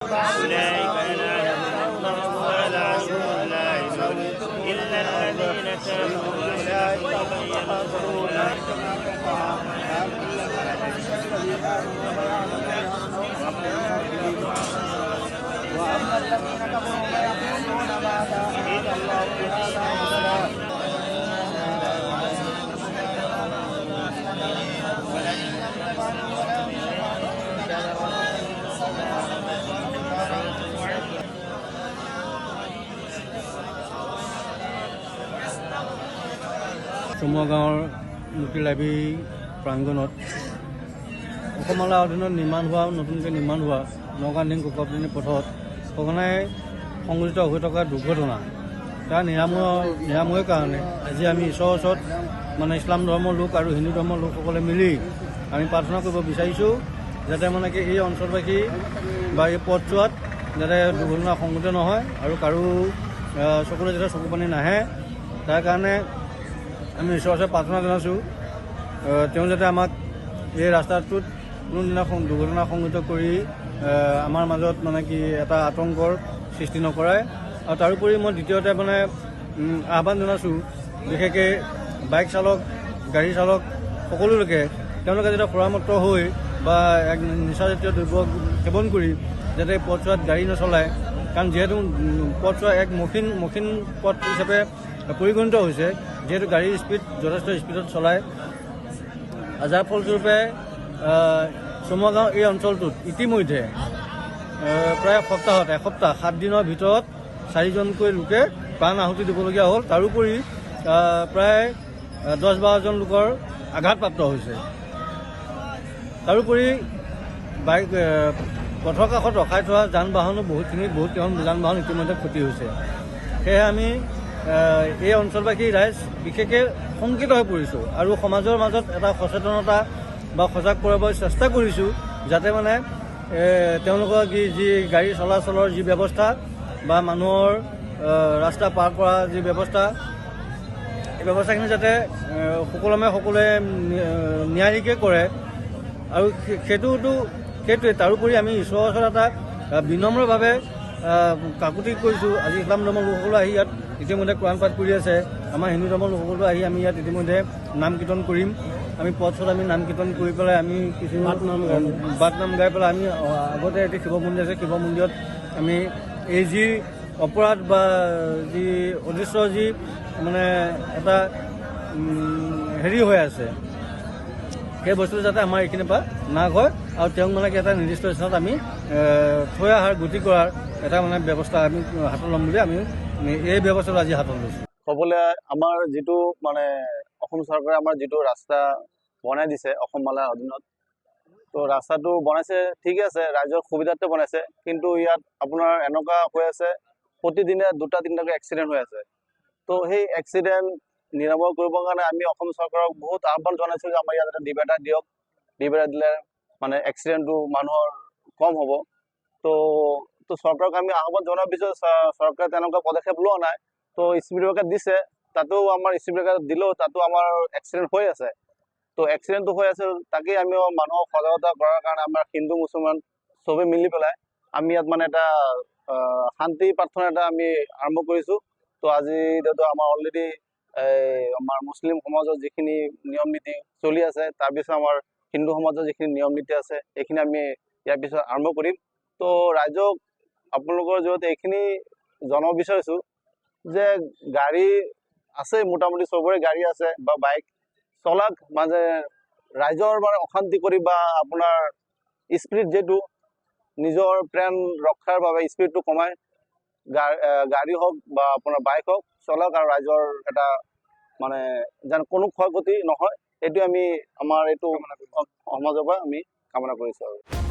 أولئك ينالهم الله ولعنهم لاعنون إلا الذين تابوا وأما الذين كفروا فيقولون ماذا أراد الله بهذا مثلا চমুৱা গাঁৱৰ মুক্তি লাইব্ৰেৰী প্ৰাংগণত অসমমালা অধীনত নিৰ্মাণ হোৱা নতুনকৈ নিৰ্মাণ হোৱা নগাঁও কোকৰাপটনি পথত সঘনাই সংঘটিত হৈ থকা দুৰ্ঘটনা তাৰ নিৰাময়ৰ কাৰণে আজি আমি ঈশ্বৰৰ ওচৰত মানে ইছলাম ধৰ্মৰ লোক আৰু হিন্দু ধৰ্মৰ লোকসকলে মিলি আমি প্ৰাৰ্থনা কৰিব বিচাৰিছোঁ যাতে মানে কি এই অঞ্চলবাসী বা এই পথছোৱাত যাতে দুৰ্ঘটনা সংঘটিত নহয় আৰু কাৰো চকুলৈ যাতে চকু পানী নাহে তাৰ কাৰণে আমি ঈশ্বৰৰ ওচৰত প্ৰাৰ্থনা জনাইছোঁ তেওঁ যাতে আমাক এই ৰাস্তাটোত কোনোদিনা দুৰ্ঘটনা সংঘটিত কৰি আমাৰ মাজত মানে কি এটা আতংকৰ সৃষ্টি নকৰায় আৰু তাৰোপৰি মই দ্বিতীয়তে মানে আহ্বান জনাইছোঁ বিশেষকৈ বাইক চালক গাড়ী চালক সকলোলৈকে তেওঁলোকে যাতে সুৰামুক্ত হৈ বা এক নিচাজাতীয় দ্ৰব্য সেৱন কৰি যাতে পথছোৱাত গাড়ী নচলায় কাৰণ যিহেতু পথছোৱা এক মসৃণ পথ হিচাপে পৰিগণিত হৈছে যিহেতু গাড়ীৰ স্পীড যথেষ্ট স্পীডত চলায় যাৰ ফলস্বৰূপে চমুৱা গাঁও এই অঞ্চলটোত ইতিমধ্যে প্ৰায় এসপ্তাহ 7 দিনৰ ভিতৰত 4জনকৈ লোকে প্ৰাণ আহুতি দিবলগীয়া হ'ল তাৰোপৰি প্ৰায় 10-12জন লোকৰ আঘাতপ্ৰাপ্ত হৈছে তাৰোপৰি বাইক পথৰ কাষত ৰখাই থোৱা যান বাহনো বহুত যান বাহন ইতিমধ্যে ক্ষতি হৈছে সেয়েহে আমি এই অঞ্চলবাসী ৰাইজ বিশেষকৈ শংকিত হৈ পৰিছোঁ আৰু সমাজৰ মাজত এটা সচেতনতা বা সজাগ কৰাবৰ চেষ্টা কৰিছোঁ যাতে মানে তেওঁলোকৰ যি গাড়ী চলাচলৰ যি ব্যৱস্থা বা মানুহৰ ৰাস্তা পাৰ কৰা যি ব্যৱস্থা এই ব্যৱস্থাখিনি যাতে সকলোৱে ন্যায়িকে কৰে আৰু সেইটোৱে তাৰোপৰি আমি ঈশ্বৰৰ ওচৰত এটা বিনম্ৰভাৱে কাকুতি কৰিছোঁ আজি ইছলাম ধৰ্মৰ লোকসকলো আহি ইয়াত ইতিমধ্যে কোৰাণ পাঠ কৰি আছে আমাৰ হিন্দু ধৰ্মৰ লোকসকলো আহি আমি ইয়াত ইতিমধ্যে নাম কীৰ্তন কৰিম আমি পথত আমি নাম কীৰ্তন কৰি পেলাই আমি কিছু বাট নাম গাই পেলাই আমি আগতে এটি শিৱ মন্দিৰ আছে শিৱ মন্দিৰত আমি এই যি অপৰাধ বা যি অদৃশ্য যি মানে এটা হেৰি হৈ আছে সেই বস্তুটো যাতে আমাৰ এইখিনিৰ পৰা নাশ হয় আৰু তেওঁক মানে এটা নিৰ্দিষ্ট স্থানত আমি থৈ অহাৰ গতি কৰাৰ এটা মানে ব্যৱস্থা আমি হাতত ল'ম বুলি আমি এই ব্যৱস্থাটো আজি হাতত লৈছোঁ ক'বলৈ আমাৰ যিটো মানে অসম চৰকাৰে আমাৰ যিটো ৰাস্তা বনাই দিছে অসমমালাৰ অধীনত তো ৰাস্তাটো বনাইছে ঠিকে আছে ৰাইজৰ সুবিধাতে বনাইছে কিন্তু ইয়াত আপোনাৰ এনেকুৱা হৈ আছে প্ৰতিদিনে 2-3টাকৈ এক্সিডেণ্ট হৈ আছে তো সেই এক্সিডেণ্ট নিৰাময় কৰিবৰ কাৰণে আমি অসম চৰকাৰক বহুত আহ্বান জনাইছোঁ যে আমাৰ ইয়াত এটা ডিভাইডাৰ দিয়ক ডিভাইডাৰ দিলে মানে এক্সিডেণ্টটো মানুহৰ কম হ'ব তো চৰকাৰক আমি আহ্বান জনাৰ পিছত চৰকাৰে তেনেকুৱা পদক্ষেপ লোৱা নাই তো স্পীড ব্ৰেকাৰ দিছে তাতো আমাৰ স্পীড ব্ৰেকাৰ দিলেও তাতো আমাৰ এক্সিডেণ্ট হৈ আছে তো এক্সিডেণ্টটো হৈ আছে তাকেই আমি মানুহক সজাগতা কৰাৰ কাৰণে আমাৰ হিন্দু মুছলমান চবে মিলি পেলাই আমি ইয়াত মানে এটা শান্তি প্ৰাৰ্থনা এটা আমি আৰম্ভ কৰিছোঁ তো আজি এতিয়াতো আমাৰ অলৰেডি আমাৰ মুছলিম সমাজৰ যিখিনি নিয়ম নীতি চলি আছে তাৰপিছত আমাৰ হিন্দু সমাজৰ যিখিনি নিয়ম নীতি আছে এইখিনি আমি ইয়াৰ পিছত আৰম্ভ কৰিম তো ৰাইজক আপোনালোকৰ জৰিয়তে এইখিনি জনাব বিচাৰিছোঁ যে গাড়ী আছে মোটামুটি চবৰে গাড়ী আছে বা বাইক চলাক মানে ৰাইজৰ মানে অশান্তি কৰি বা আপোনাৰ স্পীড যিটো নিজৰ প্ৰাণ ৰক্ষাৰ বাবে স্পীডটো কমাই গাড়ী হওক বা আপোনাৰ বাইক হওক চলাওক আৰু ৰাইজৰ এটা মানে যেন কোনো ক্ষয়ক্ষতি নহয় এইটো আমি আমাৰ এইটো সমাজৰ পৰা আমি কামনা কৰিছোঁ আৰু